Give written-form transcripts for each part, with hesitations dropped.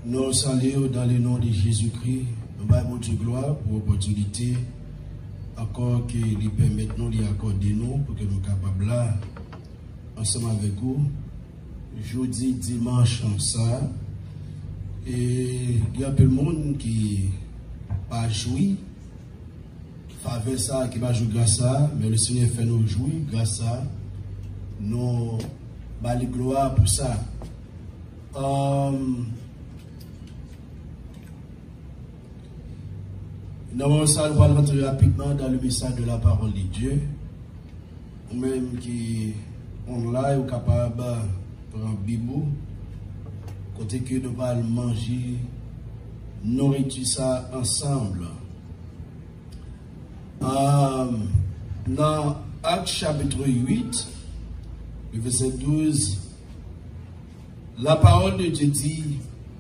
Nous saluons dans le nom de Jésus-Christ. Nous avons Dieu gloire pour l'opportunité encore qui lui permet de nous accorder nous pour que nous soyons capables là, ensemble avec vous, jeudi, dimanche, ça. Et il y a peu de monde qui pas joui, faveur ça, qui va jouer grâce à ça, mais le Seigneur fait nous jouir grâce à ça. Nous avons gloire pour ça. Nous allons rentrer rapidement dans le message de la parole de Dieu. Même qui on là ou capable de prendre Bible, côté que nous allons manger, nourriture ça ensemble. Dans Actes chapitre 8, le verset 12, la parole de Dieu dit,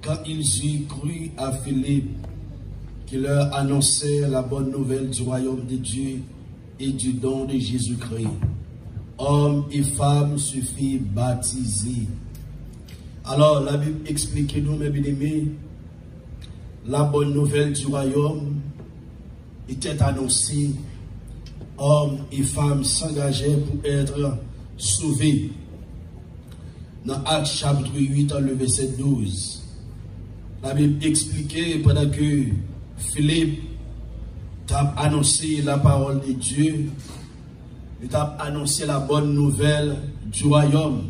quand ils eurent cru à Philippe, qui leur annonçait la bonne nouvelle du royaume de Dieu et du don de Jésus-Christ. Hommes et femmes se firent baptiser. Alors, la Bible explique-nous, mes bien-aimés, la bonne nouvelle du royaume était annoncée. Hommes et femmes s'engageaient pour être sauvés. Dans Actes chapitre 8, le verset 12, la Bible expliquait pendant que Philippe t'a annoncé la parole de Dieu, il t'a annoncé la bonne nouvelle du royaume.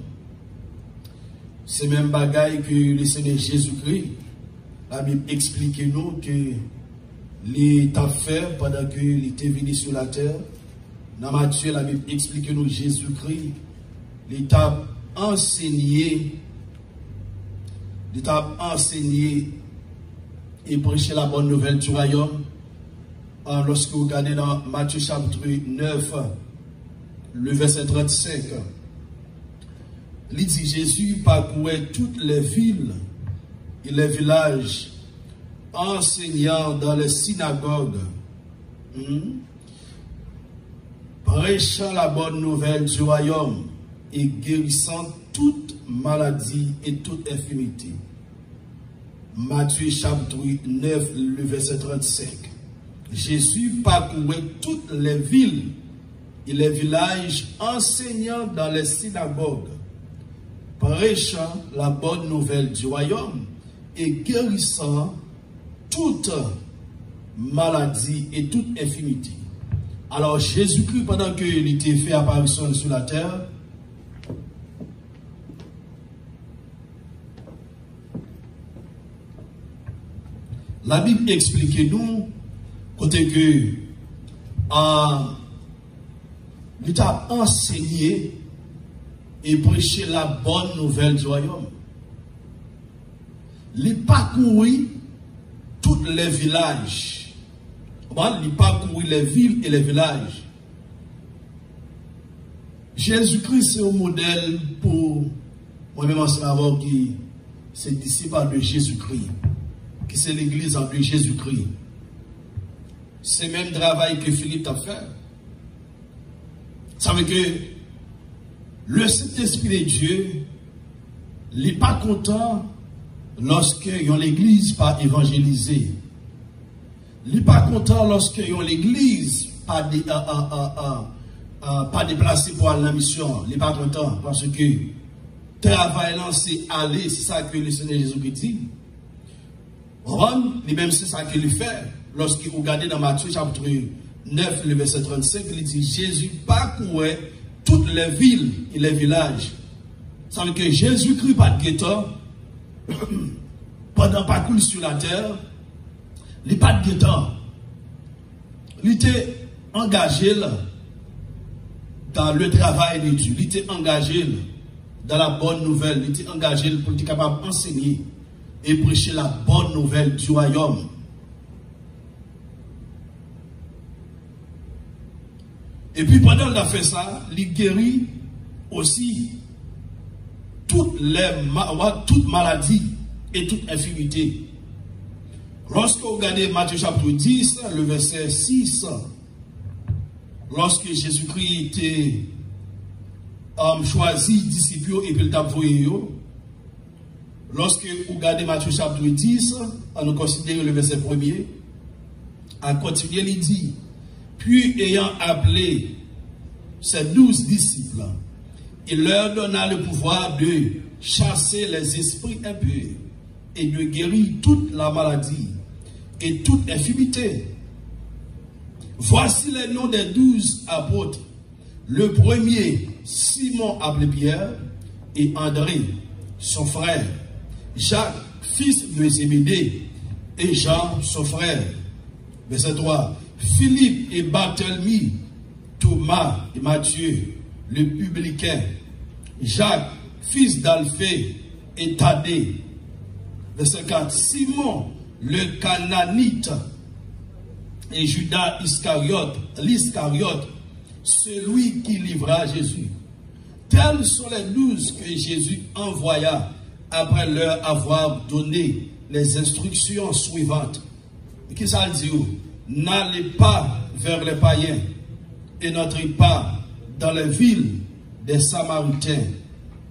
C'est même bagaille que le Seigneur Jésus-Christ, la Bible explique nous que l'État fait pendant qu'il était venu sur la terre. Dans Matthieu, la Bible explique nous Jésus-Christ, l'État enseigné et prêcher la bonne nouvelle du royaume. Lorsque vous regardez dans Matthieu chapitre 9, le verset 35, il dit Jésus parcourait toutes les villes et les villages, enseignant dans les synagogues, prêchant la bonne nouvelle du royaume et guérissant toute maladie et toute infirmité. Matthieu chapitre 9, le verset 35. Jésus parcourait toutes les villes et les villages, enseignant dans les synagogues, prêchant la bonne nouvelle du royaume et guérissant toute maladie et toute infirmité. Alors Jésus-Christ, pendant qu'il était fait apparition sur la terre, la Bible explique nous, côté que il a enseigné et prêché la bonne nouvelle du royaume. Il parcouru tous les villages. Il parcouru les villes et les villages. Jésus-Christ, c'est un modèle pour moi-même en savoir qui c'est disciple de Jésus-Christ, qui c'est l'église de Jésus-Christ. C'est le même travail que Philippe a fait. Ça veut dire que le Saint-Esprit de Dieu n'est pas content lorsque l'église pas évangélisée. Il n'est pas content lorsque l'église pas déplacée pour aller à la mission. Il n'est pas content parce que travail là c'est aller, c'est ça que le Seigneur Jésus-Christ dit. Lui-même c'est ça qu'il fait. Lorsqu'il regardait dans Matthieu chapitre 9, le verset 35, il dit Jésus parcourait toutes les villes et les villages. Ça veut dire que Jésus-Christ pas de guettant pendant parcours sur la terre, il n'est pas de guettant. Il était engagé dans le travail de Dieu. Il était engagé dans la bonne nouvelle. Il était engagé pour être capable d'enseigner et prêcher la bonne nouvelle du royaume. Et puis pendant qu'il a fait ça, il guérit aussi toute maladie et toute infirmité. Lorsque vous regardez Matthieu chapitre 10, le verset 6, lorsque Jésus-Christ était choisi disciples et puis il t'a envoyé, lorsque vous regardez Matthieu chapitre 10, on nous considère le verset 1er, à continuer, il dit, puis ayant appelé ses 12 disciples, il leur donna le pouvoir de chasser les esprits impurs et de guérir toute la maladie et toute infirmité. Voici les noms des 12 apôtres. Le premier, Simon appelé Pierre, et André, son frère, Jacques, fils de Zébédée, et Jean, son frère. Verset 3. Philippe et Barthélemy, Thomas et Matthieu, le publicain, Jacques, fils d'Alphée, et Thaddée. Verset 4. Simon, le Cananite, et Judas l'Iscariote, celui qui livra Jésus. Tels sont les 12 que Jésus envoya après leur avoir donné les instructions suivantes. Qui ça dit? N'allez pas vers les païens et n'entrez pas dans les villes des Samaritains.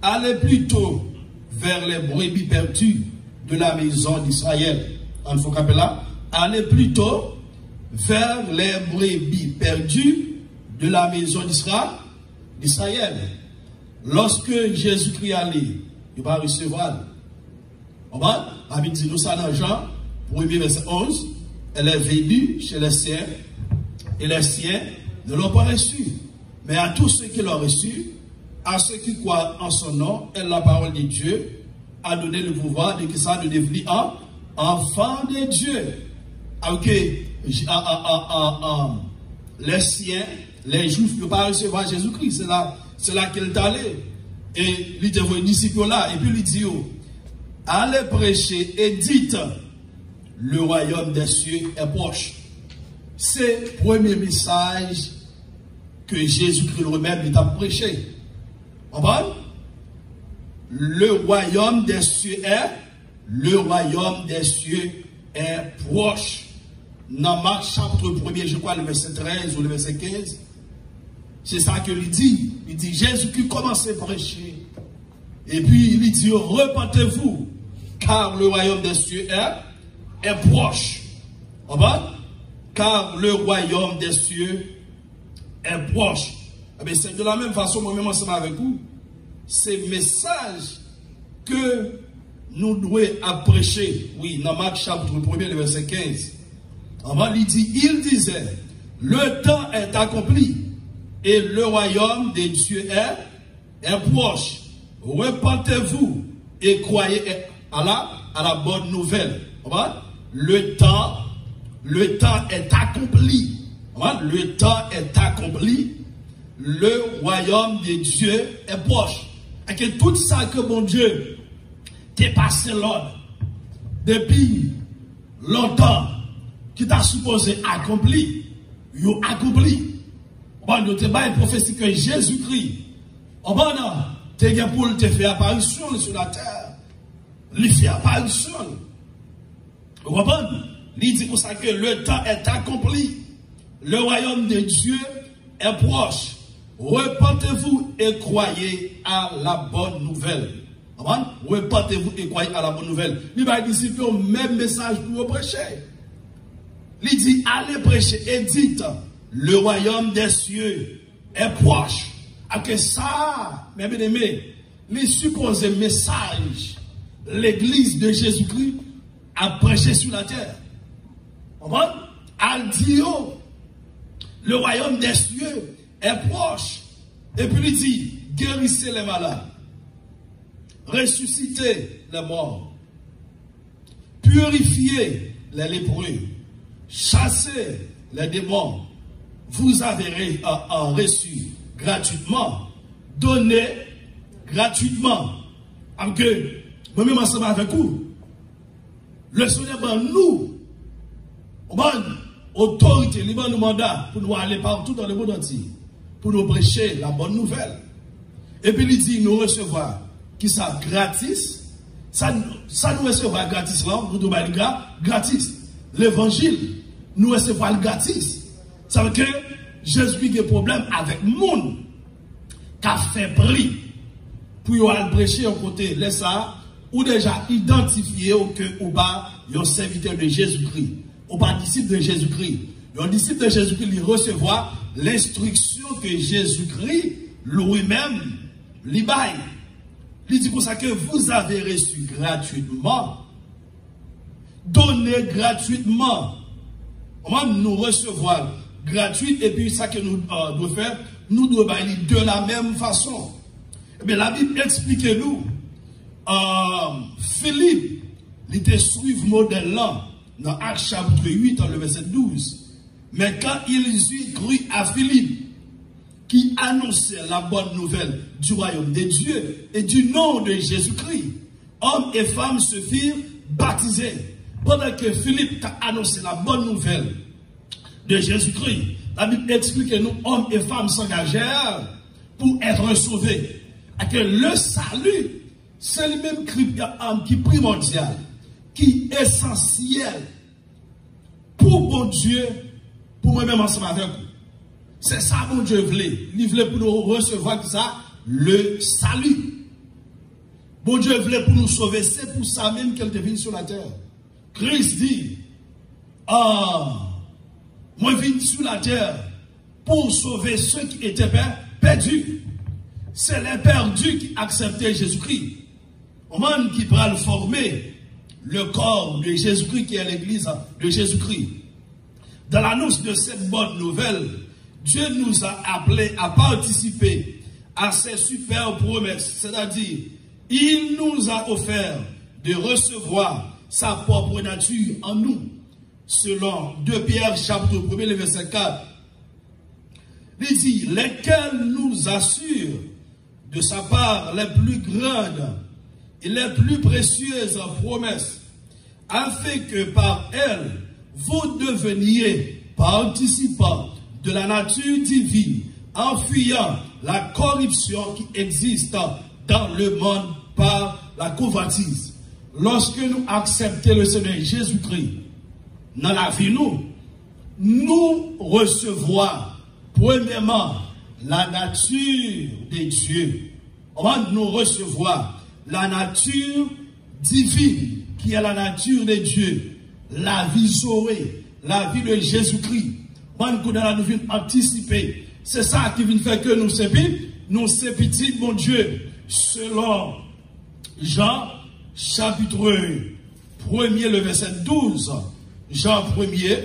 Allez plutôt vers les brebis perdues de la maison d'Israël. En faut qu'appelle là. Allez plutôt vers les brebis perdues de la maison d'Israël. Lorsque Jésus-Christ allait, il va recevoir. On va, avec dit nous ça dans Jean, 1er verset 11, elle est venue chez les siens, et les siens ne l'ont pas reçu. Mais à tous ceux qui l'ont reçu, à ceux qui croient en son nom, et la parole de Dieu, a donné le pouvoir de qui ça de devenir enfant de Dieu. Ok, les siens, les juifs ne peuvent pas recevoir Jésus-Christ. C'est là qu'il est allé. Et il était venu disciple là. Et puis il dit, allez prêcher et dites, le royaume des cieux est proche. C'est le premier message que Jésus-Christ lui-même a prêché. On va? Le royaume des cieux est proche. Dans Marc chapitre 1er, je crois le verset 13 ou le verset 15, c'est ça que il dit. Il dit, Jésus-Christ commence à prêcher. Et puis il dit, repentez-vous, car le royaume des cieux est proche. On va? Car le royaume des cieux est proche. Mais c'est de la même façon, moi-même ensemble avec vous, c'est le message que nous devons prêcher. Oui, dans Marc chapitre 1er, le verset 15. Il disait, le temps est accompli et le royaume des dieux est proche. Repentez-vous et croyez à la bonne nouvelle. Le temps est accompli. Le temps est accompli. Le royaume des dieux est proche. Et que tout ça que mon Dieu t'est passé l'ordre depuis longtemps, qui t'a supposé accompli, you accompli. On ne t'a pas une prophétie que Jésus-Christ, on va te pour te faire apparition sur la terre. Il fait apparition. Vous comprenez? Il dit pour ça que le temps est accompli. Le royaume de Dieu est proche. Repentez-vous et croyez à la bonne nouvelle. Repentez-vous et croyez à la bonne nouvelle. Il va dire le même message pour vous prêcher. Il dit, allez prêcher et dites, le royaume des cieux est proche. Après ça, mes bien-aimés, les supposés messages, l'église de Jésus-Christ a prêché sur la terre. Elle dit, le royaume des cieux est proche. Et puis il dit, guérissez les malades, ressuscitez les morts, purifiez les lépreux, chassez les démons. Vous avez reçu gratuitement, donné gratuitement. Que moi-même ensemble avec vous, le Seigneur nous, autorité, il nous mandat pour nous aller partout dans le monde entier, pour nous prêcher la bonne nouvelle. Et puis il dit, nous recevoir qui ça gratis, ça nous recevoir gratis là, nous devons aller gratis. L'évangile, nous recevoir gratis. Ça veut dire que Jésus a des problèmes avec le monde qui a fait prix pour aller prêcher au côté. Laisse ça, ou déjà identifié que ou pas un serviteur de Jésus-Christ, ou pas disciple de Jésus-Christ. Un disciple de Jésus-Christ, il recevra l'instruction que Jésus-Christ lui-même lui baille. Il dit pour ça que vous avez reçu gratuitement, donné gratuitement. Comment nous recevoir gratuit et puis ça que nous devons faire, nous devons bailler de la même façon. Mais la Bible explique-nous, Philippe, il était suivi modèle là, dans Actes chapitre 8, dans le verset 12. Mais quand ils eurent cru à Philippe, qui annonçait la bonne nouvelle du royaume de Dieu et du nom de Jésus-Christ, hommes et femmes se firent baptisés. Pendant que Philippe a annoncé la bonne nouvelle de Jésus-Christ, la Bible explique que nous, hommes et femmes, s'engagèrent pour être sauvés. Et que le salut, c'est le même qui est primordial, qui est essentiel pour bon Dieu, pour moi-même ensemble avec vous. C'est ça mon Dieu voulait. Il voulait pour nous recevoir ça, le salut. Bon Dieu voulait pour nous sauver. C'est pour ça même qu'elle est venue sur la terre. Christ dit, moi je viens sur la terre pour sauver ceux qui étaient perdus. C'est les perdus qui acceptaient Jésus-Christ. Au monde qui va former le corps de Jésus-Christ qui est l'église de Jésus-Christ. Dans l'annonce de cette bonne nouvelle, Dieu nous a appelés à participer à ces super promesses. C'est-à-dire, il nous a offert de recevoir sa propre nature en nous. Selon 2 Pierre chapitre 1, le verset 4. Il dit, lesquels nous assurent de sa part les plus grandes et les plus précieuses promesses, afin que par elles, vous deveniez participants de la nature divine, en fuyant la corruption qui existe dans le monde par la convoitise. Lorsque nous acceptons le Seigneur Jésus-Christ dans la vie, nous recevons premièrement la nature de Dieu. Nous recevons la nature divine qui est la nature de Dieu. La vie sauvée, la vie de Jésus-Christ. Nous venons anticiper. C'est ça qui vient faire que nous sommes petits, mon Dieu. Selon Jean, chapitre 1er, le verset 12. Jean 1er,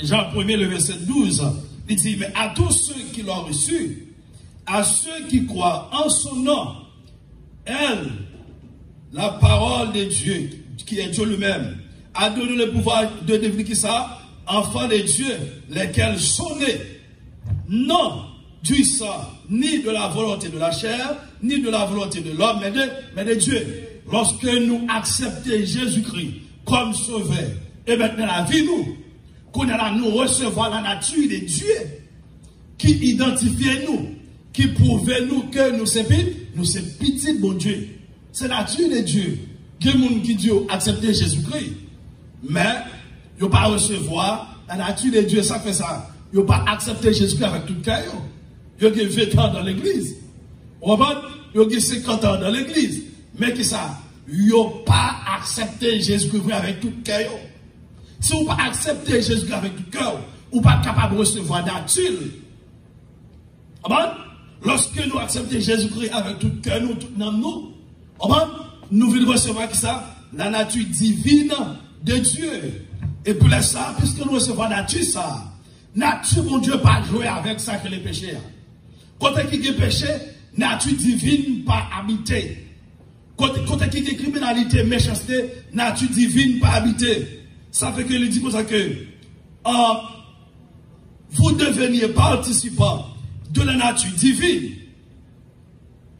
le verset 12. Il dit, mais à tous ceux qui l'ont reçu, à ceux qui croient en son nom, elle, la parole de Dieu, qui est Dieu lui-même, a donné le pouvoir de devenir ça, enfants de Dieu, lesquels sont nés, non du sang, ni de la volonté de la chair, ni de la volonté de l'homme, mais de Dieu. Lorsque nous acceptons Jésus-Christ comme sauveur, et maintenant la vie nous recevons la nature de Dieu, qui identifie nous, qui prouve nous que nous sommes petits, bon Dieu. C'est la nature de Dieu. Il y a des gens qui disent accepter Jésus-Christ. Mais, ils ne pas recevoir la nature de Dieu, ça fait ça. Ils ne pas accepter Jésus-Christ avec tout le cœur. Ils ont 20 ans dans l'église. Ils ont 50 ans dans l'église. Mais qui ça? Ils n'ont pas accepté Jésus-Christ avec tout le cœur. Si vous ne pas accepter Jésus-Christ avec tout le cœur, vous n'êtes pas capable de recevoir la nature. Lorsque nous acceptons Jésus-Christ avec tout le cœur, nous voulons recevoir qui ça? La nature divine de Dieu. Et pour ça, puisque nous recevons la nature, ça, nature, mon Dieu, pas jouer avec ça que les péchés. Quand il y a péché, nature divine pas habiter. Quand il y a criminalité, méchanceté, nature divine pas habiter. Ça fait que il dit pour ça que vous deveniez participants de la nature divine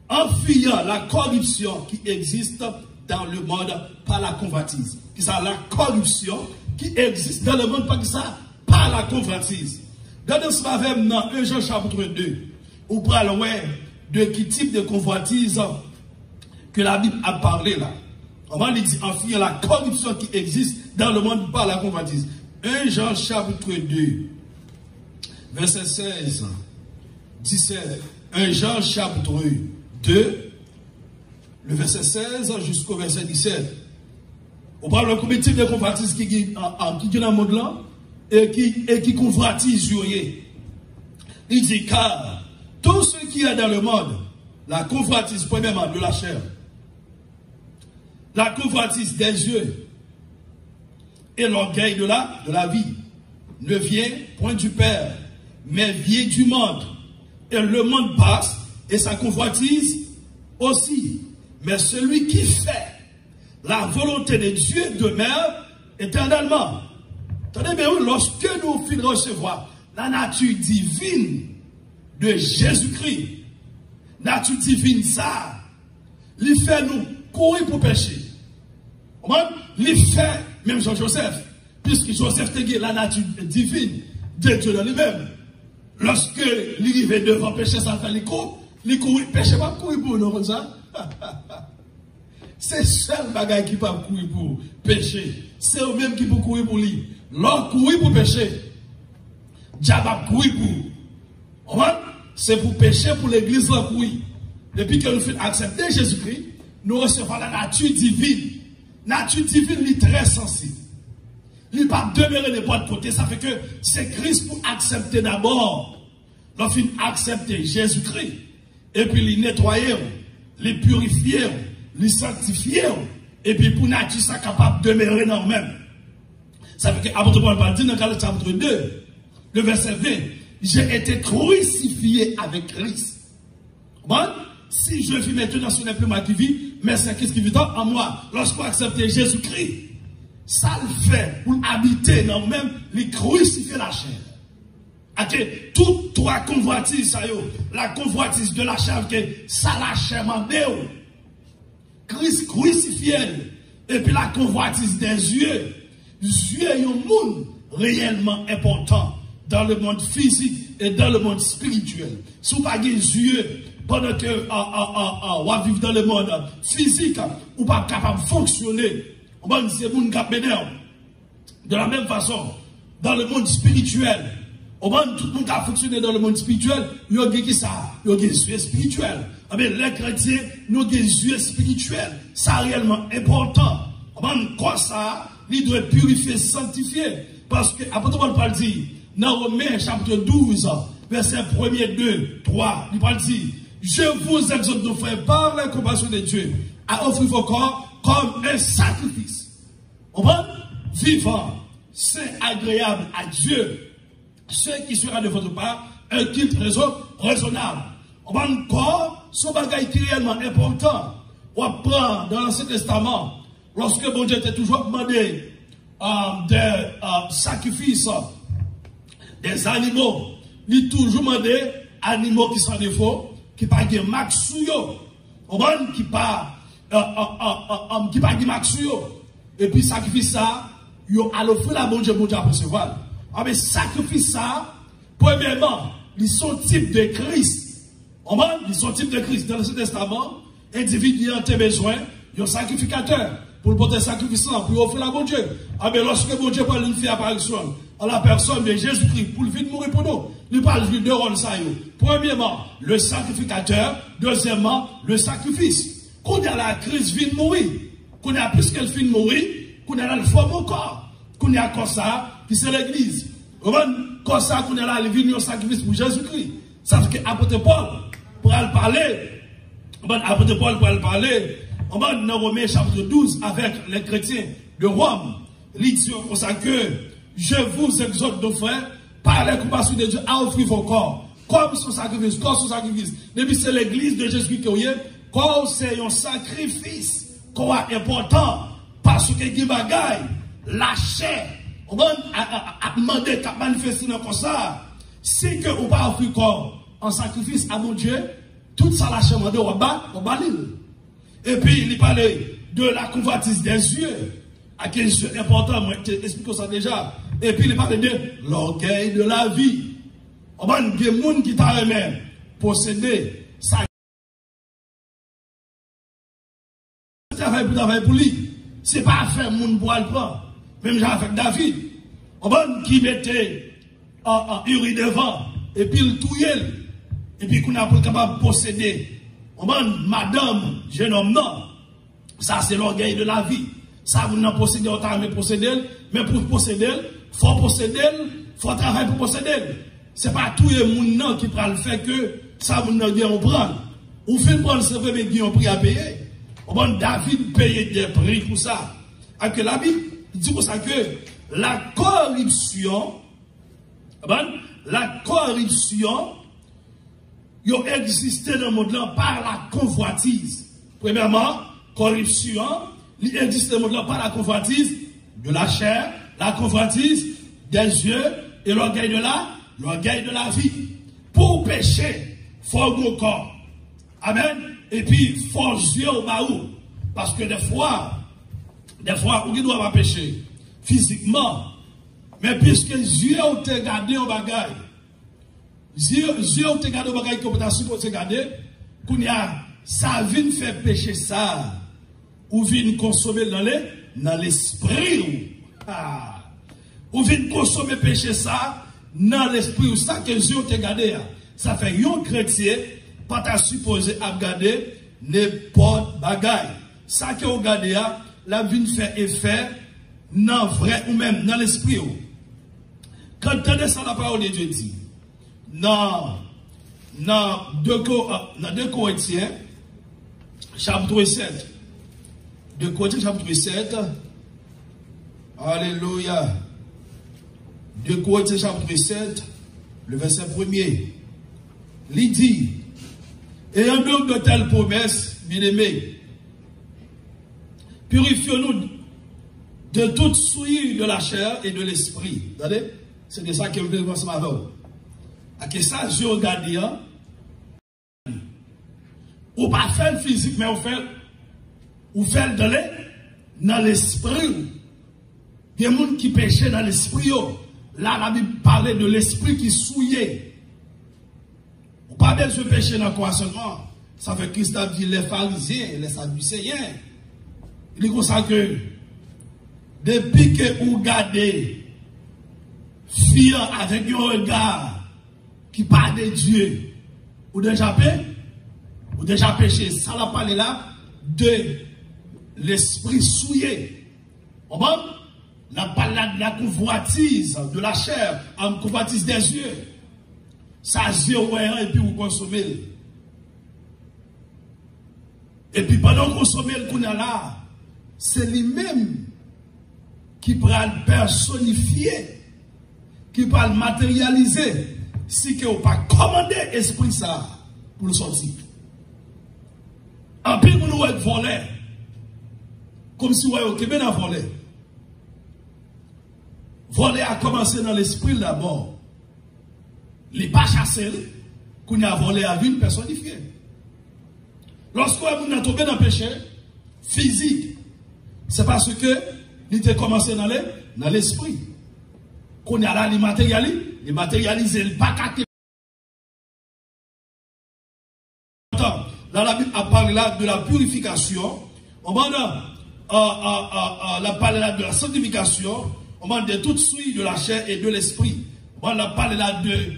en fuyant la corruption qui existe dans le monde par la convoitise. Qui ça, la corruption qui existe dans le monde par la convoitise. Dans ce matin, dans 1 Jean chapitre 2, on parle de quel type de convoitise que la Bible a parlé là. On va dire en fuyant la corruption qui existe dans le monde par la convoitise. 1 Jean chapitre 2, verset 16, 17. 1 Jean chapitre 2, le verset 16 jusqu'au verset 17. On parle de combien de types de convoitises qui dans le monde là et qui convoitisent. Il dit car tout ce qui est dans le monde, la convoitise premièrement de la chair, la convoitise des yeux et l'orgueil de la vie ne vient point du Père, mais vient du monde. Et le monde passe et sa convoitise aussi. Mais celui qui fait la volonté de Dieu demeure éternellement. Attendez bien, lorsque nous finissons recevoir la nature divine de Jésus-Christ, nature divine ça, il fait nous courir pour pécher. Il fait, même Jean-Joseph, puisque Joseph était la nature divine de Dieu dans lui-même. Lorsque il arrivait devant pécher, ça fait il courir, péché pas courir pour nous comme ça. C'est seul bagage qui peut courir pour pécher. C'est eux-mêmes qui peuvent courir pour lui. L'homme courir pour pécher. Diable courir pour. C'est pour pécher pour l'église là courir. Depuis que nous faisons accepter Jésus-Christ, nous recevons la nature divine. Nature divine est très sensible. Il ne pas demeurer de n'importe côté. Ça fait que c'est Christ pour accepter d'abord. Lorsqu'il accepter Jésus-Christ. Et puis les nettoyer, les purifier, les sanctifier. Et puis pour nature, ça capable de demeurer dans nous-mêmes. Ça fait que l'apôtre Paul va dire dans le chapitre 2, le verset 20, j'ai été crucifié avec Christ. Bon, si je vis maintenant, ce n'est plus moi qui vis, mais c'est Christ qui vit en moi. Lorsqu'on accepte Jésus-Christ, ça le fait pour habiter dans nous-mêmes, les crucifier la chair. Okay. Toutes trois convoitises, ça y est, la convoitise de la chair, ça la chair mandéo. Christ crucifié, et puis la convoitise des yeux. Yeux est un monde réellement important dans le monde physique et dans le monde spirituel. Si vous n'avez pas des yeux, pendant que vous vivez dans le monde physique, vous n'êtes pas capable de fonctionner. C'est monde qui de la même façon, dans le monde spirituel, tout le monde qui a fonctionné dans le monde spirituel, il y a des yeux spirituels. Les chrétiens, nous avons des yeux spirituels. C'est réellement important. Quoi ça, il doit purifier, sanctifier. Parce que, après tout le monde dit, dans Romains chapitre 12, verset 1er, 2, 3, il parle dit, je vous exhorte de faire par la compassion de Dieu à offrir vos corps comme un sacrifice. Vivant, saint, agréable à Dieu. Ce qui sera de votre part un culte raisonnable. Corps, son bagage qui est réellement important. On prend dans l'Ancien Testament, lorsque bon Dieu était toujours demandé des sacrifices, des animaux, il est toujours demandé animaux qui sont défauts, qui ne pas de marque sur eux, qui pas de marque sur eux. Et puis sacrifice ça, yo à l'offrir la bon Dieu pour recevoir. Mais sacrifice ça, premièrement, ils sont type de Christ. Ils sont type de Christ. Dans l'Ancien Testament, individu a besoin d'un sacrificateur pour porter sacrifice pour offrir la bon Dieu. Mais lorsque bon Dieu parle d'une fille apparition à la personne de Jésus-Christ pour le venir mourir pour nous, il parle de deux rôles. Premièrement, le sacrificateur. Deuxièmement, le sacrifice. Quand il y a la crise, vient mourir. Quand il y a plus qu'elle finit de mourir, quand il y a la forme au corps. Quand il y a comme ça, qui c'est l'église. Comme ça, quand il y a là, il vient un sacrifice pour Jésus-Christ. Ça veut dire qu'apôtre Paul, pour aller parler, apôtre Paul, pour aller parler, on va dans Romains chapitre 12 avec les chrétiens de Rome. Il dit comme ça que je vous exhorte de frères, par la compassion de Dieu, à offrir vos corps. Comme son sacrifice, corps son sacrifice. Depuis c'est l'église de Jésus-Christ qui est, corps c'est un sacrifice, corps important, parce que qui bagaille, la chair, on va demander qu'à manifester dans ça. Si que on va offrir corps en sacrifice à mon Dieu, tout ça la chair, on va l'île. Et puis il parlait de la convoitise des yeux, à quel yeux important, moi je t'explique ça déjà. Et puis il parlait de l'orgueil de la vie. On va des gens qui t'a aimé posséder ça. Travail pour lui. C'est pas faire moun pour le prendre. Même j'ai avec David. On va qui mettait Uri devant et puis le touyer. Et puis qu'on a pour capable de posséder. On va madame, jeune homme non. Ça, c'est l'orgueil de la vie. Ça, vous n'en possédez autant, mais possédez, mais pour posséder, faut travailler pour posséder. C'est pas tout le monde qui prend le fait que ça, vous n'en bien prendre. Ou fait prendre ce premier qui ont pris à payer. Bon, David payait des prix pour ça. Et que la Bible dit pour ça que la corruption, il existait dans le monde là par la convoitise. Premièrement, corruption, il existe dans le monde là par la convoitise de la chair, la convoitise des yeux et l'orgueil de la vie. Pour pécher, il faut un corps. Amen. Et puis, il faut yeux au baou. Parce que des fois, on ne doit pas pécher physiquement. Mais puisque yeux ont te gardé au bagage, yeux ont te gardé au bagage qu'on peut supposé garder, qu'on y a, ça vient faire pécher ça, ou vient consommer dans l'esprit. Ou vient consommer pécher ça, dans l'esprit, ou ça que yeux ont te gardé. Ça fait un chrétien, pas ta supposé à garder n'importe bagage. Ça que vous gardez, la vie fait effet, non vrai ou même dans l'esprit. Quand tu descends la parole de Dieu dit, dans 2 Corinthiens, chapitre 7, 2 Corinthiens, chapitre 7, alléluia, 2 Corinthiens, chapitre 7, le verset 1er, il dit, ayant donc de telles promesses, bien-aimés, purifions-nous de toute souillure de la chair et de l'esprit. Vous voyez? C'est de ça que je veux dire ce matin. À que ça, je regarde, ou pas faire le physique, mais ou faire dans l'esprit. Il y a des gens qui péchaient dans l'esprit. Là, la Bible parlait de l'esprit qui souillait. Ou pas bien se pécher dans quoi seulement. Ça fait Christophe dit les pharisiens, les sadducéens. Il est comme ça que depuis que vous regardez fiant avec un regard qui parle de Dieu, ou déjà péché, ça l'a parlé là de l'esprit souillé. On la parle là de la convoitise de la chair, en convoitise des yeux. Ça yeux et puis vous consommez. Et puis pendant qu'on consomme le qu'on a là, c'est lui-même qui peut le personnifier, qui peut le matérialiser, si que vous pas commander l'esprit ça pour le sortir. En plus, vous nous êtes volé, comme si vous étiez bien volé. Voler a commencé dans l'esprit d'abord. Il n'est pas chassé, qu'on a volé à vie personnifiée. Lorsque vous êtes tombé dans le péché physique, c'est parce que il était commencé dans l'esprit. Qu'on a là, il matérialise, il pas capté. Dans la Bible, on parle là de la purification. On parle là de la sanctification. On parle de toute souille de la chair et de l'esprit. On parle là de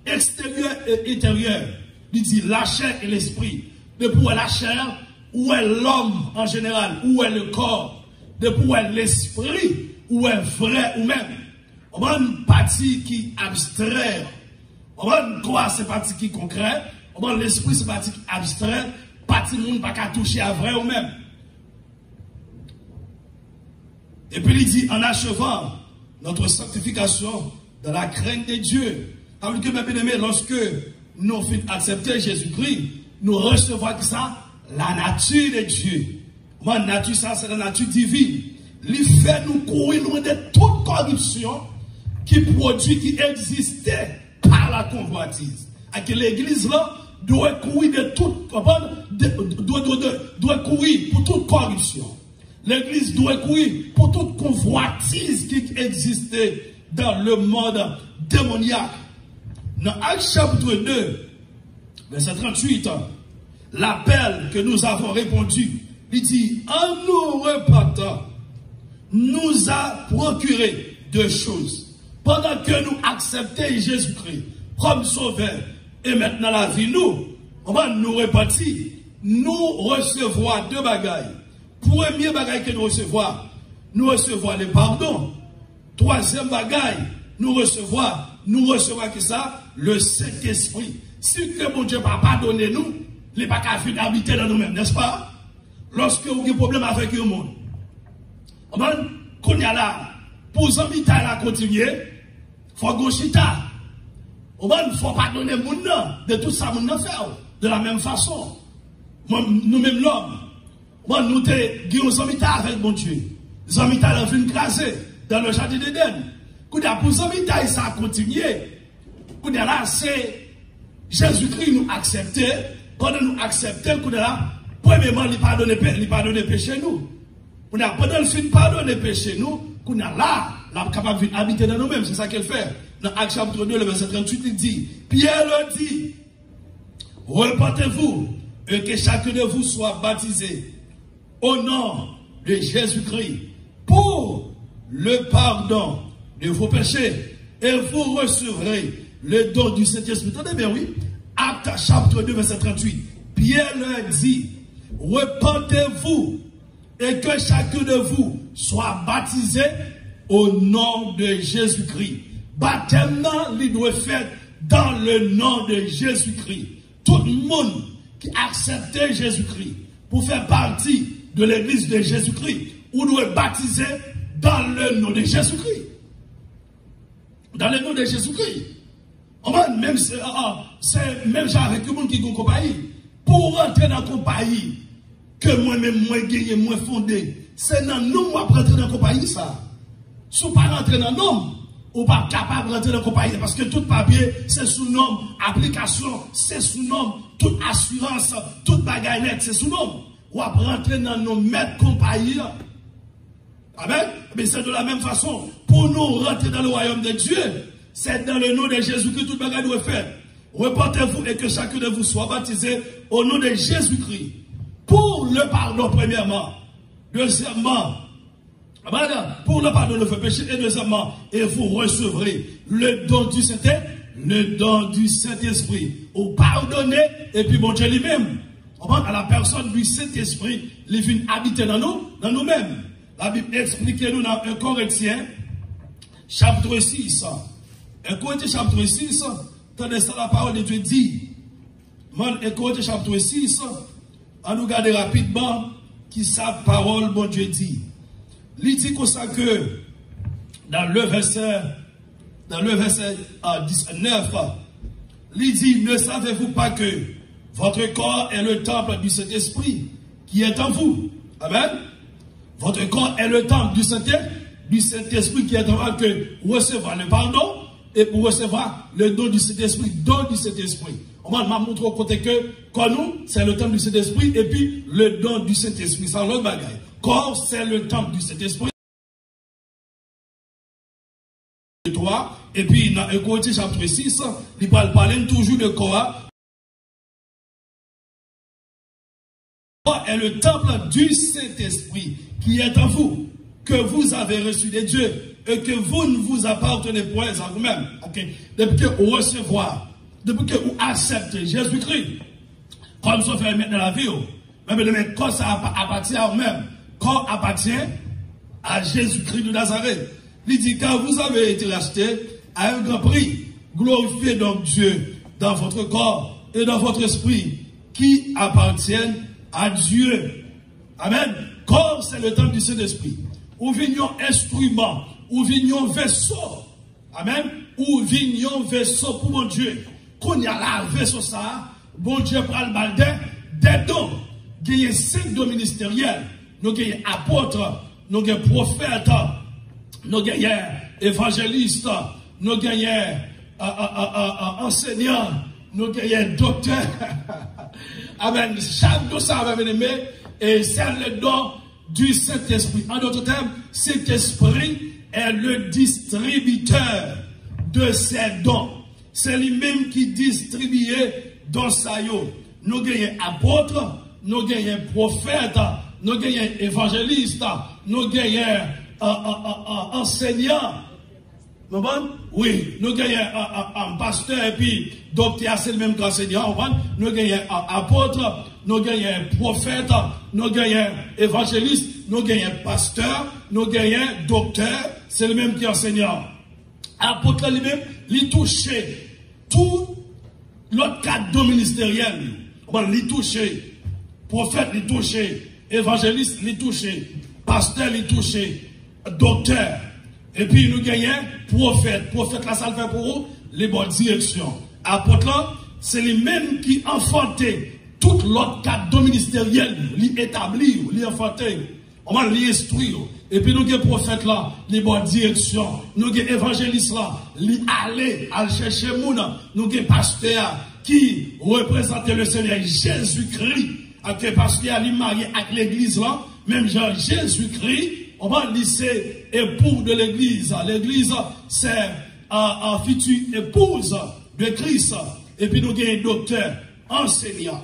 extérieur et intérieur. Il dit la chair et l'esprit. De pour la chair, où est l'homme en général, où est le corps, de pour l'esprit, où est vrai ou même. On a une partie qui est abstrait, on a une croix, c'est partie qui est concret, on a l'esprit, c'est partie qui est abstrait, partie monde pas qu'à toucher à vrai ou même. Et puis il dit, en achevant notre sanctification dans la crainte de Dieu. Alors que mes bien-aimés, lorsque nous avons accepté Jésus-Christ, nous recevons ça, la nature de Dieu. La nature, ça, c'est la nature divine. Il fait nous courir loin de toute corruption qui produit, qui existait par la convoitise. Et que l'église là doit courir de toute, doit courir pour toute corruption. L'église doit courir pour toute convoitise qui existait dans le monde démoniaque. Dans Actes chapitre 2, verset 38, l'appel que nous avons répondu, il dit, en nous repentant, nous a procuré deux choses. Pendant que nous acceptons Jésus-Christ comme sauveur, et maintenant la vie, nous repentir, nous recevons deux bagailles. Premier bagaille que nous recevons le pardon. Troisième bagaille, nous recevons que ça, le Saint-Esprit. Si que mon Dieu n'a pas pardonné nous, il n'est pas qu'à venir habiter dans nous-mêmes, n'est-ce pas? Lorsque vous avez un problème avec le monde. Qu'on y a là, pour les amis, à continuer, il faut gauchita. Il ne faut pas donner mon nom de tout ça, mon affaire, de la même façon. Nous-mêmes, l'homme, nous avons des amis avec mon Dieu. Les amis, ils ont vu craser dans le jardin d'Éden. Pour les amis, ça a continué. Pour là, c'est Jésus-Christ nous accepter. Pendant nous accepter, premièrement, il pardonne péché nous. Pendant le film pardonne péché nous, qu'on a là, capable d'habiter dans nous-mêmes. C'est ça qu'elle fait. Dans Actes chapitre 2, le verset 38, il dit, Pierre leur dit, repentez-vous et que chacun de vous soit baptisé au nom de Jésus-Christ pour le pardon de vos péchés et vous recevrez le don du Saint-Esprit. Attendez bien, oui. Actes chapitre 2, verset 38. Pierre leur dit, repentez-vous et que chacun de vous soit baptisé au nom de Jésus-Christ. Baptême, il doit faire dans le nom de Jésus-Christ. Tout le monde qui accepte Jésus-Christ pour faire partie de l'église de Jésus-Christ, ou doit baptiser dans le nom de Jésus-Christ. Dans le nom de Jésus-Christ. Même c'est même avec le monde qui est en compagnie. Pour rentrer dans la compagnie, que moi-même, moi gagné, moi fondé, c'est dans nous, moi, pour rentrer dans la compagnie, ça. Si vous ne pas rentrer dans nous, ou pas capable de rentrer dans la compagnie, parce que tout papier, c'est sous nom, application, c'est sous nom, toute assurance, toute bagaille net, c'est sous nom. Ou à rentrer dans nos maîtres compagnie. Amen. Mais c'est de la même façon, pour nous rentrer dans le royaume de Dieu, c'est dans le nom de Jésus que toute bagaille doit faire. Reportez-vous et que chacun de vous soit baptisé au nom de Jésus-Christ. Pour le pardon, premièrement. Deuxièmement, pour le pardon de vos péchés. Et deuxièmement, et vous recevrez le don du Saint-Esprit. Vous pardonnez, et puis bon Dieu lui-même. À la personne du Saint-Esprit, il vient habiter dans nous-mêmes. La Bible explique nous dans 1 Corinthiens, chapitre 6. 1 Corinthiens, chapitre 6, tandis que la parole de Dieu dit, 1 Corinthiens, chapitre 6, on nous regarde rapidement qui sa parole, bon Dieu dit. Il dit comme ça que dans le verset 19, il dit, ne savez-vous pas que votre corps est le temple du Saint-Esprit qui est en vous? Amen. Votre corps est le temple du Saint-Esprit qui est en vous, que recevoir le pardon et pour recevoir le don du Saint-Esprit. On m'a montré au côté que, quand nous, c'est le temple du Saint-Esprit et puis le don du Saint-Esprit. C'est l'autre bagaille. Corps, c'est le temple du Saint-Esprit. Et puis, dans 1 Corinthiens chapitre 6, il parle toujours de corps. Corps est le temple du Saint-Esprit qui est en vous, que vous avez reçu de Dieu et que vous ne vous appartenez point à vous-même. Okay. Depuis que vous recevez, depuis que vous acceptez Jésus-Christ, comme ça fait maintenant la vie, même quand ça appartient à vous-même, quand appartient à Jésus-Christ de Nazareth. Il dit, car vous avez été rachetés à un grand prix, glorifiez donc Dieu dans votre corps et dans votre esprit qui appartiennent à Dieu. Amen. Corps, c'est le temple du Saint-Esprit. Ou vignon instrument, ou vignon vaisseau. Amen. Ou vignon vaisseau pour mon Dieu. Qu'on y a là, vaisseau ça, bon Dieu prend le balde des dons. Il y a 5 dons ministériels. Nous avons apôtres, nous avons prophètes, nous avons évangélistes, nous avons enseignants, nous avons docteurs. Amen. Chaque don ça va venir, et c'est le don du Saint-Esprit. En d'autres termes, Saint-Esprit est le distributeur de ces dons. C'est lui-même qui distribue dans sa yo. Nous avons apôtres, nous avons prophètes, nous avons évangélistes, nous avons enseignants. Oui, nous avons un pasteur et puis docteur, c'est le même qu'enseignant. Nous avons apôtres, nous gagnons un prophète, nous gagnons un évangéliste, nous gagnons un pasteur, nous gagnons un docteur, c'est le même qui enseigne. Apôtre lui-même, il touche tout l'autre cadre ministériel. Il touche prophète, il touche évangéliste, il touche pasteur, il touche docteur. Et puis nous gagnons prophète. Prophète, là, ça le fait pour vous, les bonnes directions. Apôtre là, c'est lui-même qui enfanté tout l'autre cadre ministériel, lui établi, lui enfanté. On va lui instruire. Et puis nous avons prophète là, les bonnes directions. Nous avons évangéliste là, lui aller chercher moun. Nous avons pasteur qui représente le Seigneur Jésus-Christ. Avec pasteur lui marié avec l'église là, même Jean Jésus-Christ. On va lycée époux de l'église. L'église, c'est un futur épouse de Christ. Et puis nous avons un docteur enseignant.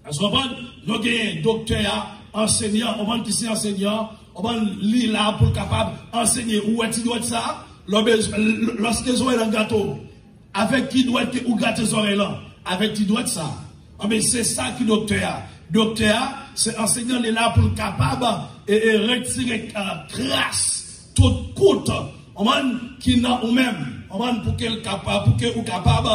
Nous avons un docteur enseignant. On va qui c'est enseignant. On va lire là pour capable enseigner. Où est-il doit être ça? Lorsqu'ils ont un gâteau. Avec qui doit être ou gâter les oreilles là? Avec qui doit être ça? Mais c'est ça qui docteur. Docteur, c'est enseignant est là pour capable et retirer grâce toute coûte. On va qui n'a ou même. On va pour qu'elle capable pour que ou capable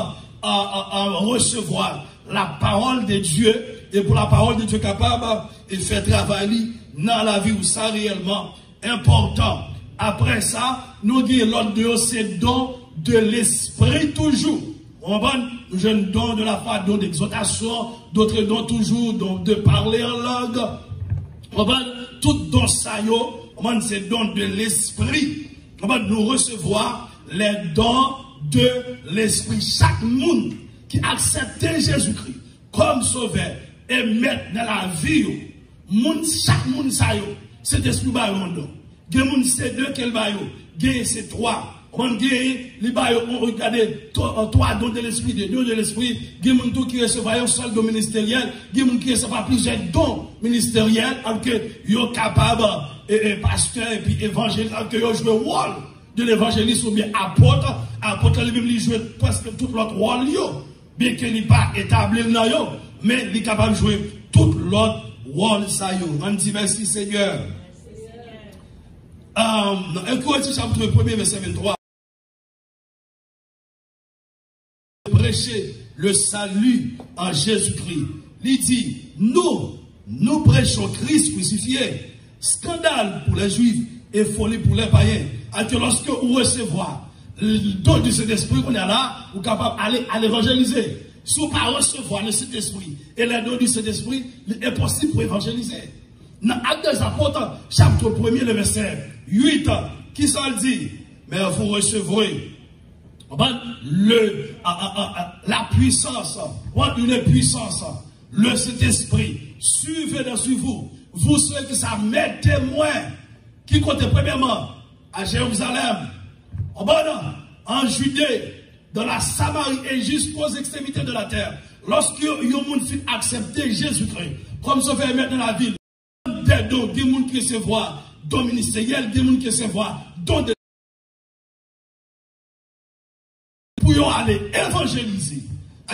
à recevoir la parole de Dieu et pour la parole de Dieu capable et faire travailler dans la vie où ça réellement important. Après ça, nous disons l'autre de c'est don de l'esprit toujours. On va nous avons don de la foi, don d'exhortation, d'autres dons toujours, don de parler en langue. On va tout don ça on va c'est don de l'esprit. On va nous recevoir les dons de l'esprit. Chaque monde qui accepte Jésus-Christ comme sauveur et mettre dans la vie, chaque monde ça yo, c'est esprit bayon don. Gen moun c'est deux quel bayo, gen c'est trois. On gagne les bayo, on regarde trois dons de l'esprit, des dons de l'esprit. Gen moun tout qui recevra un seul don ministériel, gen moun qui recevra plusieurs dons ministériels, en que yo capable et pasteur et puis évangéliste, en que yo joue le rôle de l'évangéliste ou bien apôtre. Apôtre lui-même lui joue presque tout l'autre rôle yo, bien qu'il n'est pas établi dans yo, mais il est capable de jouer tout l'autre rôle ça yo. On dit merci Seigneur. Dans 1 Corinthiens chapitre 1 verset 23. Prêcher le salut en Jésus-Christ. Il dit, nous prêchons Christ crucifié. Scandale pour les Juifs et folie pour les païens. Alors que lorsque vous recevez le don du Saint-Esprit qu'on est là, vous êtes capable d'aller à l'évangéliser. Si vous ne recevoir le Saint-Esprit et le don du Saint-Esprit, il est possible pour évangéliser. Dans Actes des Apôtres, chapitre 1er, le verset 8, qui ça le dit? Mais vous recevrez la puissance, une puissance, le Saint-Esprit, suivez dans vous. Vous serez que ça met témoin qui compte premièrement à Jérusalem, en Judée, dans la Samarie et jusqu'aux extrémités de la terre. Lorsque vous accepté Jésus-Christ comme sauveur dans la ville, des dons, des gens qui se voient, dons ministériels, des gens qui se voient, dons de pour aller évangéliser.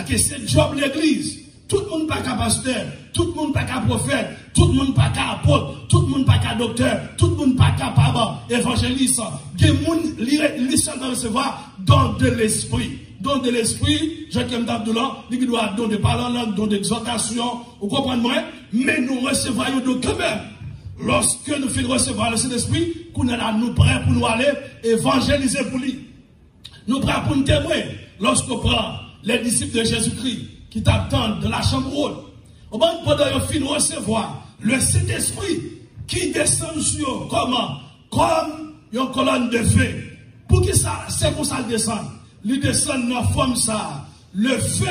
C'est le job de l'église. Tout le monde pas qu'à pasteur, tout le monde pas qu'à prophète, tout le monde pas qu'à apôtre, tout le monde pas qu'à docteur, tout le monde pas qu'à évangéliste. Des gens qui seulement recevoir don de l'esprit. Don de l'esprit, Jacques d'Abdullah, il doit don de parole en langue, don d'exhortation, vous comprenez moi? Mais nous recevons de quand même. Lorsque nous faisons recevoir le Saint-Esprit, nous prêts pour nous aller évangéliser pour lui. Nous prêts pour nous témoigner. Lorsqu'on prend les disciples de Jésus-Christ qui t'attendent de la chambre haute, on va pendant qu'ils finissent recevoir le Saint-Esprit qui descend sur eux comme une colonne de feu. Pour que ça, c'est pour ça le descend. Il descend dans la forme ça. Le feu,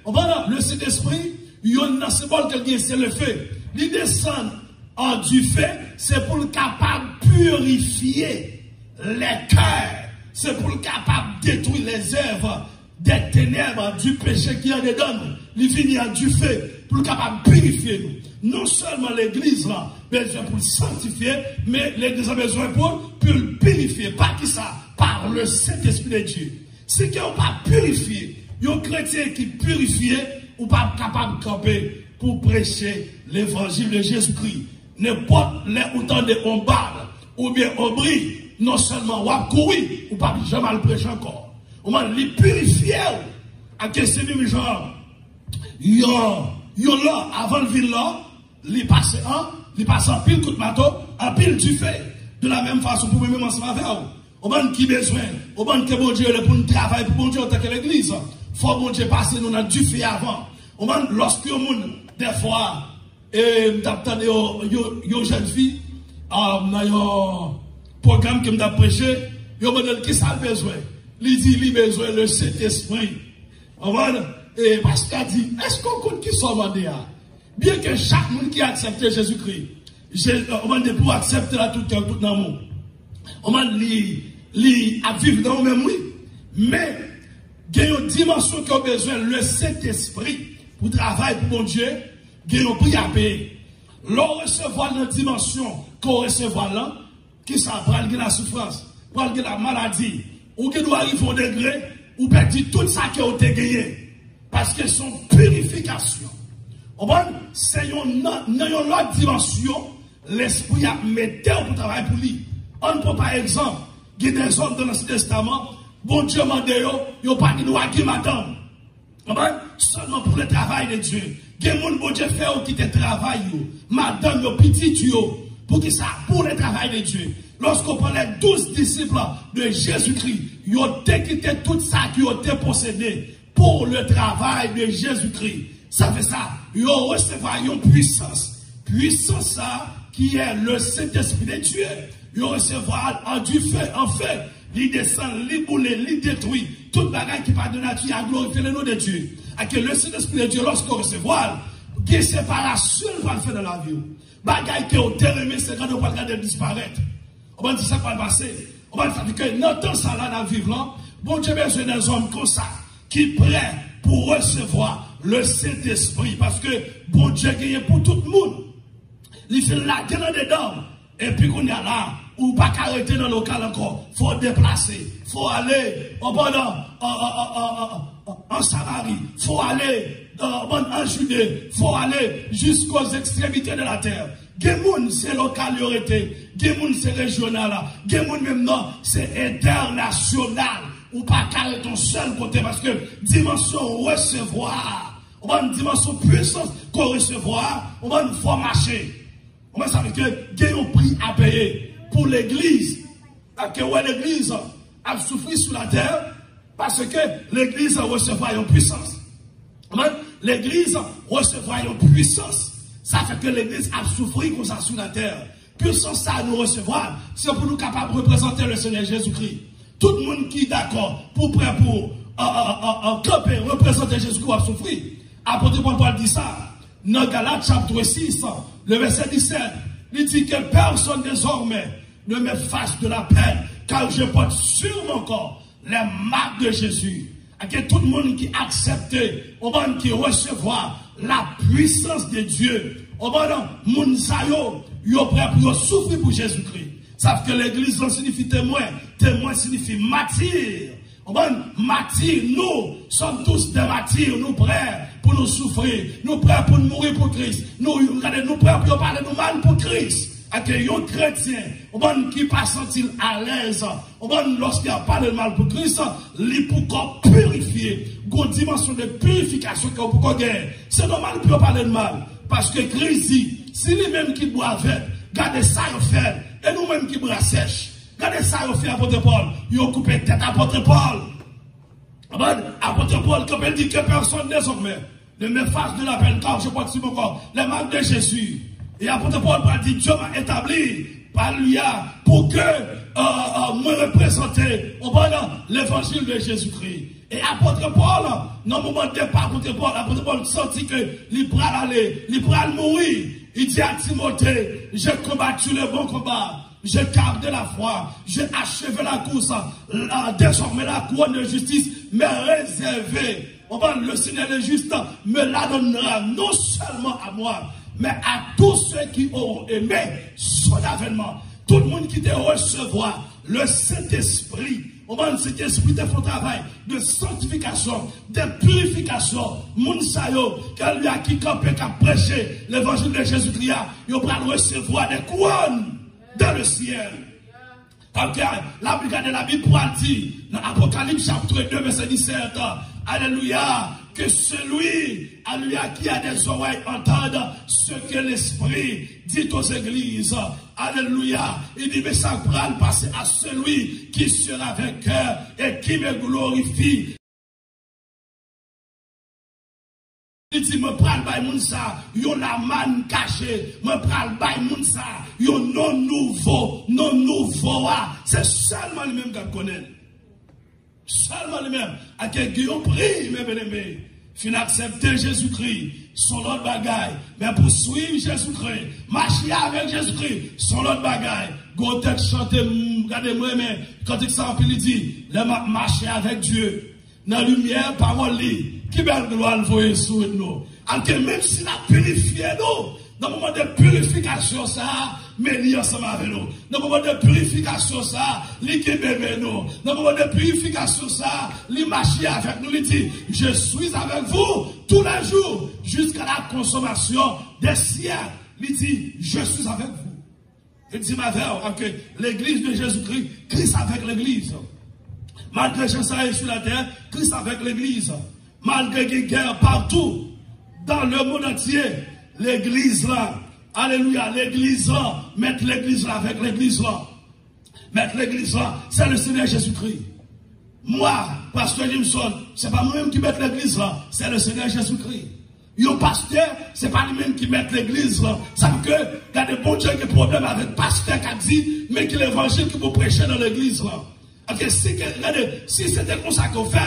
on va le Saint-Esprit, il y a un symbole que c'est le feu. Il descend en du feu, c'est pour le capable de purifier les cœurs. C'est pour le capable de détruire les œuvres des ténèbres du péché qui en est dedans. Il vient du feu pour le capable de purifier nous. Non seulement l'église a besoin pour le sanctifier, mais l'église a besoin pour le purifier. Par qui ça? Par le Saint-Esprit de Dieu. Si on pas purifié, un chrétien qui purifie, ou pas capable de camper pour prêcher l'évangile de Jésus-Christ. N'importe les autant de on parle, ou bien on brille, non seulement on va courir, ou pas jamais le prêcher encore. On va les purifier. À question de genre, yon là, avant le ville là, il passe en pile coup de marteau, en pile du fait. De la même façon, pour même ensemble avec vous. On va qui besoin, on va que bon Dieu pour nous travailler, pour bon Dieu en tant que l'église. Faut bon Dieu passer nous dans du fait avant. On va lorsque on des fois, m'attendais yo jeune fille, dans un programme que m'a prêché, yo me donne qui ça besoin. Il dit il besoin le Saint-Esprit. On va et parce qu'il a dit, est-ce qu'on compte qui sont vendés? Bien que chaque monde qui a accepté Jésus-Christ, on va pour accepter la tout cœur, tout l'amour. On va à vivre dans le même oui. Mais il y a une dimension qui a besoin le Saint-Esprit pour travailler pour mon Dieu. Il y a un prix à payer. L'on recevoir la dimension qu'on recevoir là, qui ça prend la souffrance, prend la maladie, ou qui doit arriver au degré, ou perdre tout ça qui a été gagné. Parce que son purification. C'est une autre dimension, l'esprit a mis pour travailler pour lui. On peut par exemple, il y a des hommes dans l'Ancien Testament, bon Dieu m'a dit, il n'y a pas de loi qui m'attend. Seulement pour le travail de Dieu. Il y a des gens bon Dieu fait qui te travaillent, madame, yo petit, pour que ça, pour le travail de Dieu. Lorsqu'on prend les 12 disciples de Jésus-Christ, ils ont quitté tout ça qui ont été possédé pour le travail de Jésus-Christ. Ça fait ça. Ils ont reçu une puissance. Puissance ça qui est le Saint-Esprit de Dieu. Ils ont reçu en du fait, en fait. Il descend, il boule, il détruit. Toute bagage qui part de nature à glorifier le nom de Dieu. Et que le Saint-Esprit de Dieu, lorsqu'on recevoir, il y a séparation pour le faire dans la vie. Bagage qui est au terrain, c'est quand on va regarder disparaître. On va dire ça va passer. On va dire que dans temps ça là dans le vivre là, bon Dieu besoin des hommes comme ça, qui prêts pour recevoir le Saint-Esprit. Parce que bon Dieu gagne pour tout le monde. Il fait la gueule dedans. Et puis qu'on y a là, ou pas arrêter dans le local encore, il faut déplacer, il faut aller en Samarie, il faut aller en Judée, il faut aller jusqu'aux extrémités de la terre. Gemoun c'est local, Gemoun c'est régional, Gemoun même non, c'est international. Ou pas carré ton seul côté parce que dimension recevoir, on va une dimension puissance qu'on recevoir, on va une fois marcher. On va savoir que il y a un prix à payer pour l'église. Que l'église a souffert sur la terre parce que l'église recevra une puissance. L'église recevra une puissance. Ça fait que l'église a souffert comme ça sur la terre. Puissance ça nous recevoir, c'est pour nous capables de représenter le Seigneur Jésus-Christ. Tout le monde qui est d'accord pour prêt pour camper, représenter Jésus-Christ a souffert. Apôtre Paul dit ça. Dans Galates chapitre 6, le verset 17, il dit que personne désormais ne me fasse de la peine, car je porte sur mon corps les marques de Jésus. Et que tout le monde qui accepte, au monde qui recevoir la puissance de Dieu, au monde Mounsayo, ils sont prêts pour souffrir pour Jésus-Christ. Savent que l'église signifie témoin, témoin signifie martyr. Martyr, nous sommes tous des martyrs, nous prêts pour nous souffrir, nous prêts pour nous mourir pour Christ, nous prêts pour parler nous mal pour Christ. Accueillons chrétiens, qui pas sentir à l'aise, lorsqu'il a parlé de mal pour Christ, il pour purifier, une dimension de purification qu'on peut gagner. C'est normal pour parler de mal, parce que Christ dit, si lui-même qui boit avec, gardez ça au fait, et nous-mêmes qui boit sèche. Regardez ça, il fait apôtre Paul. Il a coupé tête apôtre Paul. Apôtre Paul, comme il dit que personne désormais ne me fasse de la peine, car je porte sur mon corps les marques de Jésus. Et apôtre Paul a dit, Dieu m'a établi par lui pour que me représenter l'évangile de Jésus-Christ. Et apôtre Paul, dans le moment de départ, apôtre Paul sentit que il pourra aller, il pourra mourir. Il dit à Timothée, j'ai combattu le bon combat. J'ai gardé la foi, j'ai achevé la course, désormais la couronne de justice m'est réservée. Le Seigneur le juste me la donnera non seulement à moi, mais à tous ceux qui auront aimé son avènement. tout le monde qui te recevoir le Saint-Esprit, au moment cet esprit de font travail de sanctification, de purification, moun sa yo, quand lui a qui campé, qui a prêché l'évangile de Jésus-Christ, il va recevoir des couronnes dans le ciel. Parce que la brigade de la Bible pour dire, dans Apocalypse chapitre 2, verset 17, alléluia, que celui, alléluia, qui a des oreilles entende ce que l'Esprit dit aux églises. Alléluia. Il dit, mais ça va passer à celui qui sera vainqueur et qui me glorifie. Il dit, me pral bay moun sa, yon la man caché, me pral bay moun sa, yon non nouveau, c'est seulement lui-même qui connaît. Seulement lui-même, à quelqu'un prie, mes bien-aimés, fin accepter Jésus-Christ, son autre bagaille, mais pour suivre Jésus-Christ, marcher avec Jésus-Christ, son autre bagaille, go tête chanter, regardez-moi, mais quand il s'en il dit, le marcher avec Dieu, dans la lumière, parole, qui belle gloire le voyer sur nous. Alors que même s'il a purifié nous, dans le moment de purification, ça, mais il ensemble avec nous. Dans le moment de purification, ça, il qui bébé nous. Dans le moment de purification, ça, il marche avec nous. Il dit, je suis avec vous tous les jours, jusqu'à la consommation des siècles. Il dit, je suis avec vous. Il dit, ma frère, que l'église de Jésus-Christ, Christ avec l'église. Malgré Jésus sur la terre, Christ avec l'église. Malgré les guerres partout, dans le monde entier, l'église là, alléluia, l'église là, mettre l'église là avec l'église là. Mettre l'église là, c'est le Seigneur Jésus-Christ. Moi, pasteur Jimson, c'est pas moi-même qui mette l'église là, c'est le Seigneur Jésus-Christ. Yon pasteur, c'est pas lui-même qui met l'église là. Ça veut dire que, il y a des bons gens qui ont des problèmes avec le pasteur qui a dit, mais qui l'évangile qui vous prêchez dans l'église là. Okay, si c'était comme ça qu'on fait,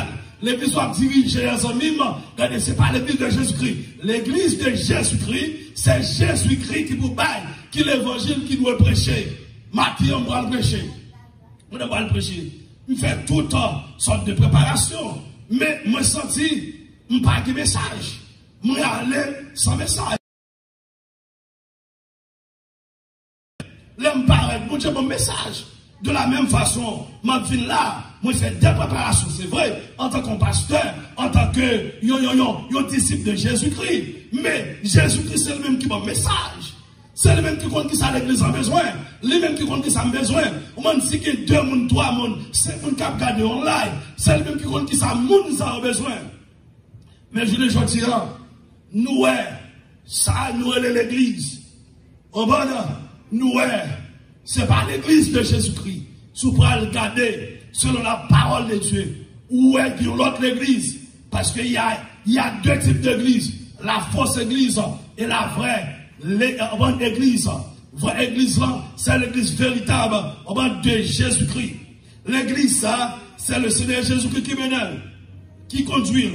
l'église doit diriger les amis, regardez, c'est pas l'église de Jésus-Christ. L'église de Jésus-Christ, c'est Jésus-Christ qui vous baille, qui l'évangile qui doit prêcher. Matthieu, on doit le prêcher. On doit le prêcher. On fait tout le temps sorte de préparation. Mais moi, senti, on pas de message. Moi, aller sans message. L'homme paraît, mon Dieu, mon message. De la même façon, ma vie là, moi je fais des préparations, c'est vrai, en tant que pasteur, en tant que yon disciple de Jésus-Christ. Mais Jésus-Christ, c'est le même qui m'a message. C'est le même qui compte qui ça l'église a besoin. Le même qui compte qui ça a besoin. On m'a dit que 2 moun, 3 moun, 5 moun qui a regardé online. C'est le même qui compte qui ça moun ça a besoin. Mais je le dis, nous, ça, nous, l'église. Au bon, nous, c'est pas l'église de Jésus-Christ. Si vous pouvez regarder selon la parole de Dieu, où est l'autre église? Parce qu'il y a 2 types d'églises. La fausse église et la vraie église. Vraie église, c'est l'église véritable de Jésus-Christ. L'église, ça, c'est le Seigneur Jésus-Christ qui mène, qui conduit.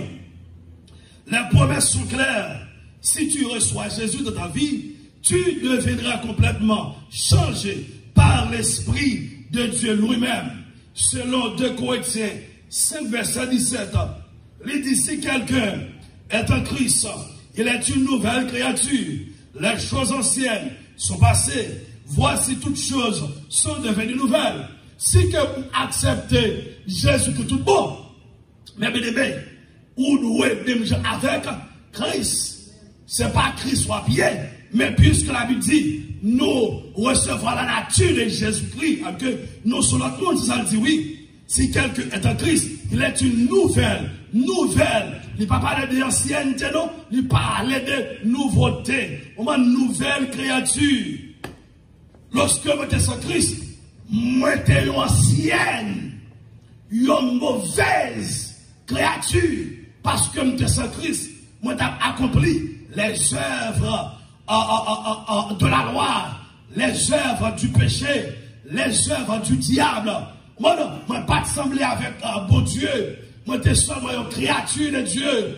Les promesses sont claires. Si tu reçois Jésus dans ta vie, tu deviendras complètement changé par l'Esprit de Dieu lui-même. Selon 2 Corinthiens 5, verset 17, il dit, si quelqu'un est en Christ, il est une nouvelle créature. Les choses anciennes sont passées. Voici toutes choses sont devenues nouvelles. Si que vous acceptez Jésus que tout bon, mais bien aimé, ou nous sommes avec Christ, c'est pas Christ soit bien. Mais puisque la Bible dit, nous recevons la nature de Jésus-Christ, que nous sommes notre monde, ça dit oui. Si quelqu'un est en Christ, il est une nouvelle. Il ne parle pas de l'ancienneté, non. Il parle de nouveauté. On a une nouvelle créature. Lorsque vous êtes en Christ, moi j'étais ancienne, une mauvaise créature. Parce que vous êtes en Christ, moi j'ai accompli les œuvres de la loi, les œuvres du péché, les œuvres du diable. Moi, non, moi, pas de sembler avec bon Dieu. Moi, t'es seulement une créature de Dieu.